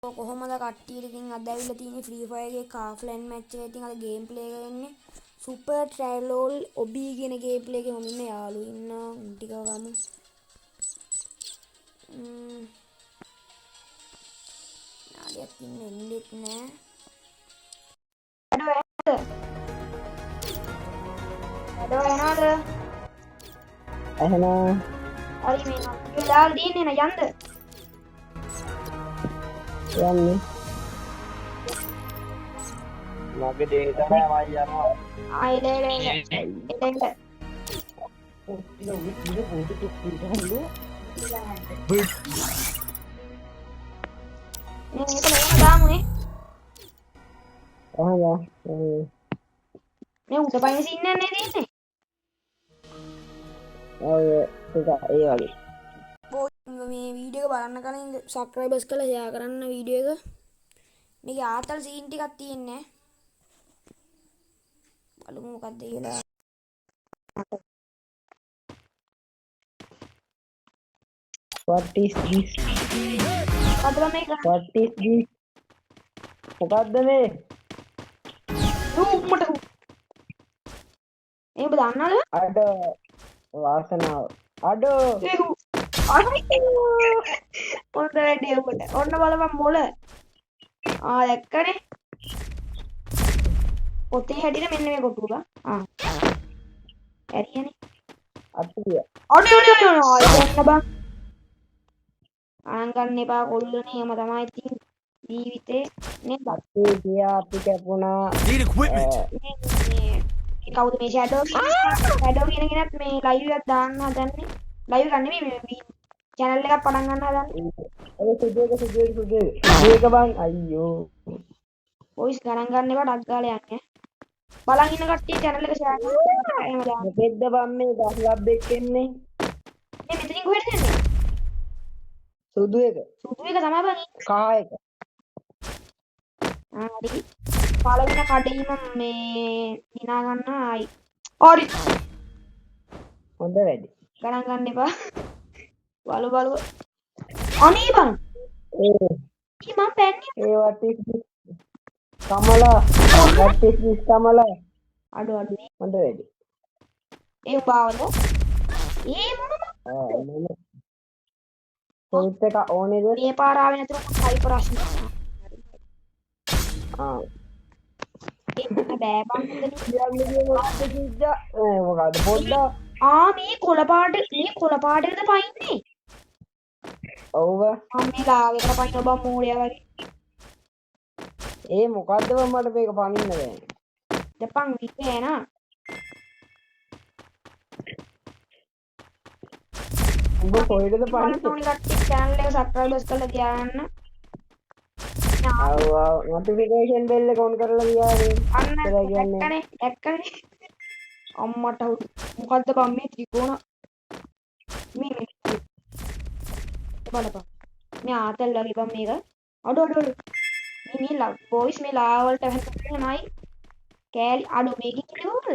කොහොමද කට්ටියට ඉතින් අද ඇවිල්ලා තියෙන්නේ ෆ්‍රී ෆයර් එකේ කාෆ්ලෑන් මැච් එක. ඉතින් අද ගේම් ප්ලේ කරන්නේ සුපර් ට්‍රැලෝල් ඔබී කියන ගේම් ප්ලේ එකේ. මම ඉන්න යාළුවෝ ඉන්නවා. උන් ටික ගමු. නාඩියක් ඉන්නේ එන්නෙත් නෑ. අඩෝ එනවාද? එහෙනම් හරි මේ අපි ලාල් දින්නේ නේ යන්න. යන්නේ මගේ ඩේටා නෑ මම යනවා එලෙල මේ උඩ පයින් සින්න නේ තියෙන්නේ. ඔය ටික ඒ වගේ මේ වීඩියෝ එක බලන්න කලින් සබ්ස්ක්‍රයිබර්ස් කරලා ෂෙයා කරන්න වීඩියෝ එක. මේකේ ආතල් සීන් ටිකක් තියෙන්නේ. බලමු මොකක්ද කියලා. what is this අද මේක what is this මොකද්ද මේ රූමට ඒ ඔබ දන්නවද? අඩ වාසනාව අඩ ඔන්න වැඩි ඔබට ඔන්න බලපන් මොළ දැක්කනේ පොතේ හැටියට මෙන්න මේ කොටුලා ඇරියනේ අත්තිය ඔන්න බං අනංගන්න එපා කොල්ලනේ එහෙම තමයි ඉතින් ජීවිතේ නේද? අත්තිය ගියා අපි කැපුණා කවුද මේ ෂැඩෝ කියන කෙනත් මේ ලයිව් එකක් දාන්න හදන්නේ. ලයිව් එකක් නෙමෙයි මේ channel එකක් පටන් ගන්න හදන්නේ. ඔය සුදේ මේක බං අයියෝ වොයිස් ගණන් ගන්න එපා ඩක් ගාලා යන්නේ. බලන් ඉන්න කට්ටිය channel එක share කරන්න එහෙම දාන්න. මොකෙද්ද බං මේ දස් ලබ් එක්ක එන්නේ මේ මෙතනින් කොහෙද යන්නේ? සුදු එක සුදු එක තමයි බං. කහ එක හරි. පළවෙනි කඩේම මේ දිනා ගන්න ආයි. හරි. හොඳ වැඩි. ගණන් ගන්න එපා. බලු. අනේ බං. මම පැන්නේ. ඒ what is this Kamala what is this Kamala අඩෝ හොඳ වැඩි. ඒ උපාවද? ඒ මොනම සෙල්ෆ් එක ඕනේද? මේ පාර ආවේ නැතුව හයි ප්‍රශ්න. බෑ බං කියන්නේ මොකද්ද කිව්වා? මොකද්ද පොඩ්ඩක් මේ කොළ පාටේද පයින්නේ? ඔව් මම මේ ලාගෙට පයින්න බං මෝඩයා වගේ. ඒ මොකද්ද මට මේක පනින්න බෑ. දෙපන් විකේ නා. උඹ කොහෙද පනින්නේ? ඕනි කට්ටිය channel එක subscribers කරලා තියාගන්න. ආව notification bell එක on කරලා තියාගන්න. අන්න දැක්කනේ. අම්මට මොකද්ද බං මේ ත්‍රිකෝණ මේ බලපන්. මේ ආතල් වගේ බං මේක. අඩෝ මේ බොයිස් මේ ලාවල්ට හැදෙන්නේ කෑලි අඩෝ මේකේ කිව්වද?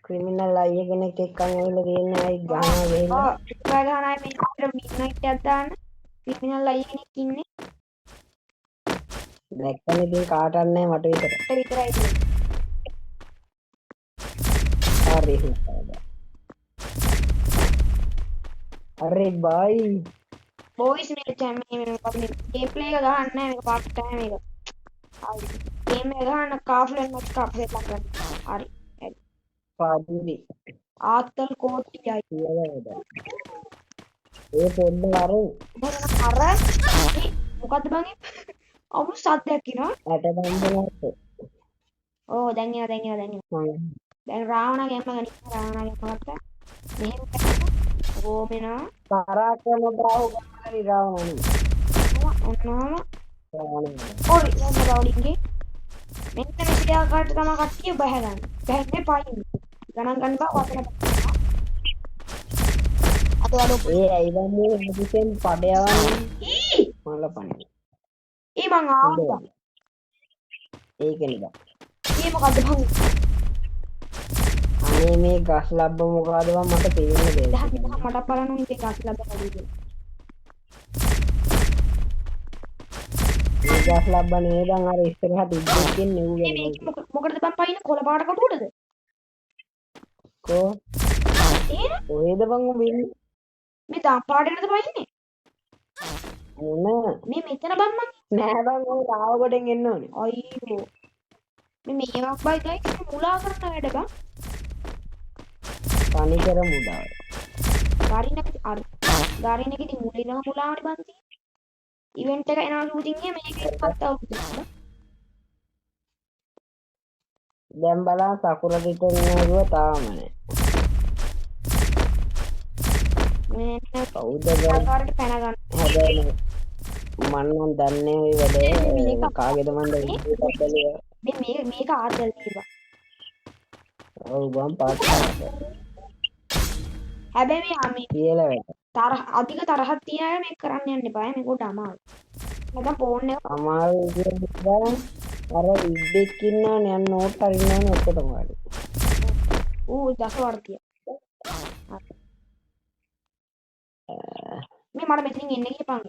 ක්‍රිමිනල් අයිය කෙනෙක් එක්කම ඇවිල්ලා තියෙන්නේ අයි ගහනවා ගේන්න. ගහන අය මේකට මිඩ්නයිට් එකක් දාන්න. ක්‍රිමිනල් අයිය කෙනෙක් ඉන්නේ. දැක්කනේ ඉතින් කාටවත් නැහැ මට විතරයි. හරි. අරේ බයි. බොයිස් මේ මේ ගේම් ප්ලේ එක ගහන්න නැහැ මේක පාර්ට් ටයිම් එක. හරි. ගේම් එක ගහන්න කාෆ්ලෑන් මැච් කාෆ්ලෑන් කරන්න. හරි. පාදිලි. ආතල් කෝටියයි. ඒ පොඩ්ඩ අර මොකද්ද බං අමුතු සද්දයක් එනවා. ඇට බම්බනත්. ඕ දැන් එනවා. දැන් රාවණා ගේම ගන්න. රාවණා ගේම ගත්තා. මෙහෙම ඕමෙනා පරාක්‍රම බ්‍රාව ගන්නරි රාවණනි. ඔන්නම ඔරි යන්න බවලින්ගේ මෙන්න මෙසියා කාට තමයි කට්ටිය බහ ගන්න. බහැන්නේ පයින්. ගණන් ගන්න බා වතන. අතවලු ඒ ඇයිද මේ මුදිසෙන් පඩයවන්නේ මල පන්නේ. ඒ මං ආවා. ඒකනේ බා. ඒ මොකද්ද බං? අනේ මේ ගස් ලබ්බ මොකද මම මට තේරෙන්නේ මට බලන්න ඉතින් ගස් ලබ්බ කවුද? නිදහස් ලබන්නේ දැන් අර ඉස්සරහට ඉද්දෙක් ඉන්නේ ඌ මේ ගැන මේක මොකටද බං පයින් කොළ පාට කටුවටද? කෝ එහෙනම් ඔයද බං උඹ ඉන්නේ මේ දම් පාටේටද පයින්නේ? මොන මේ මෙතන බං මං නෑ බං ඔය රාවකොටෙන් එන්න ඕනේ අයියෝ මේ මේවක් බයි ගයිස් මුලා කරන වැඩ බං. තනිකර මුඩාව ගාරිනක ඉතින් මුලින්ම මුලාවනේ බං තියෙන්නේ. ඉවෙන්ට් එක එනවා කිව්වොත් ඉන්නේ මේකේ පත් අවුරුද්දක්. දැන් බලන්න සකුර රිටර්න් නේදුව තාම නෑ මේ කවුද බං සල්වාරට පැන ගන්න. හැබැයි මන් නම් දන්නේ ওই වැඩේ කාගේද මන් දන්නේ මේක ආදල් නේද? ඔව් බං පාටට හැබැයි මේ කියලා වැඩ අධික තරහක් තියන අය මේක කරන්න යන්න එපා. මේක උඩ අමාරු. නැත්නම් ෆෝන් එක අමාරු විදියට අර ඉද්දෙක් ඉන්නවනේ යන්න නෝට් අරින්නවනේ ඔක්කොටම වඩ ඌ දසවර්තිය. මේ මට මෙතනින් එන්න කියපන්.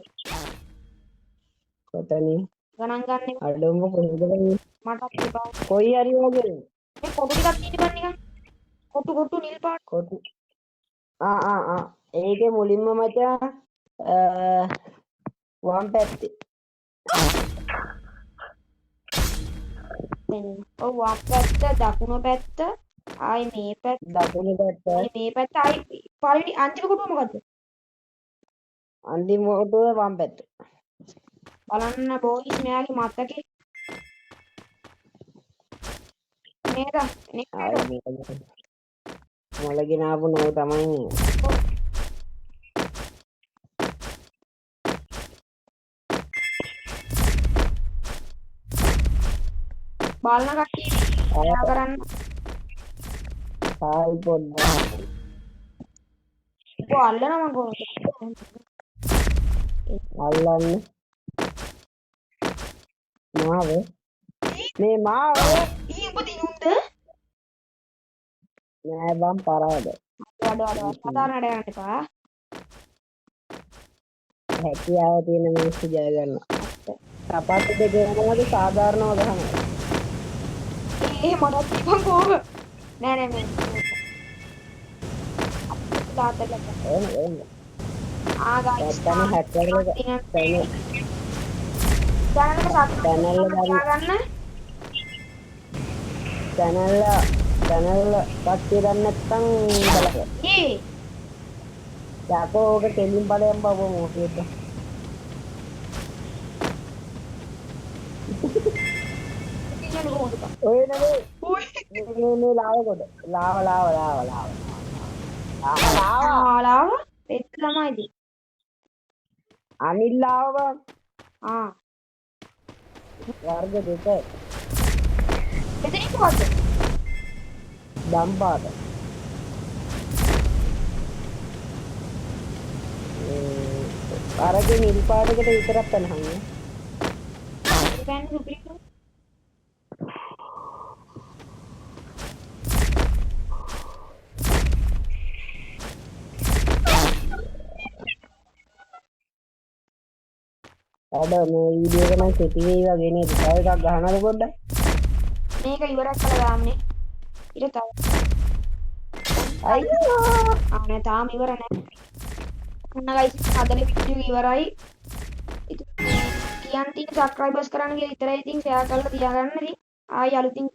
කොතනින් ගණන් ගන්න එක අඩොම්ම කොහෙද බං මට එපා. කොයි හරි වගේ මේ කොටු ටිකක් තියෙන බන් නිකන්. කොටු නිල් පාට. කොටු ඒකේ මුලින්ම මචං වම් පැත්තේ ඔව් වම් පැත්ත දකුණු පැත්ත ආයි මේ පැත්ත දකුණු පැත්ත මේ පැත්ත ආයි පළවෙනි අන්තිම කොටුව මොකද්ද? අන්තිම කොටුව වම් පැත්ත බලන්න බෝයිස් මෙයාගේ මතකේ නේද? මොළගෙන ආපු නෝ තමයි මේ බලන කට්ටිය එයා කරන්න සායි පොඩ්ඩක් ඔය අල්ලනවා කොහොමද? අල්ලන්න මාව මේ මාව ඊ උඹ දිනුන්ද? නෑ බම් පරාද වඩ සාධාරණ වැඩ ගන්න එපා. හැකියාව තියෙන මිනිස්සු ජය ගන්නවා සපත්තු දෙක වෙනවද සාධාරණව ගහනවා මටත් ඉපන් කෝක නෑ මේ තාත්තල එන්න ආගායිස් නැත්තම් හැක් කරලා channel කට්ටිය ගන්න නැත්තම් බලන්න ඒ යකෝ ඔක කෙලින් බලයන් බව මොකේද කියන්නේ කොහොමද බං? ඔය නෙමෙයි මේ ලාව ආලාව පෙත් ළමයිද? අනිල් ලාව බං ආ වර්ග දෙක එතනින් කොහොමද? දම්පාත අරගේ නිල් පාටකට විතරක් තනහන්නේ ගන්න සුපිරිම අද මේ වීඩියෝ එක නම් කෙටි වෙයි වගේ නේද? තව එකක් ගහනද පොඩ්ඩක්? මේක ඉවරක් කළා දාන්නේ. ඊට තව අයියෝ ආනේ තාම ඉවර නැහැ. අන්න ගයිස් අදලේ වීඩියෝ ඉවරයි. ඉතින් කියන්න තියෙන සබ්ස්ක්‍රයිබර්ස් කරන්න කියලා විතරයි ඉතින් ෂෙයා කරලා තියාගන්න ඉතින් ආයි අලුතින්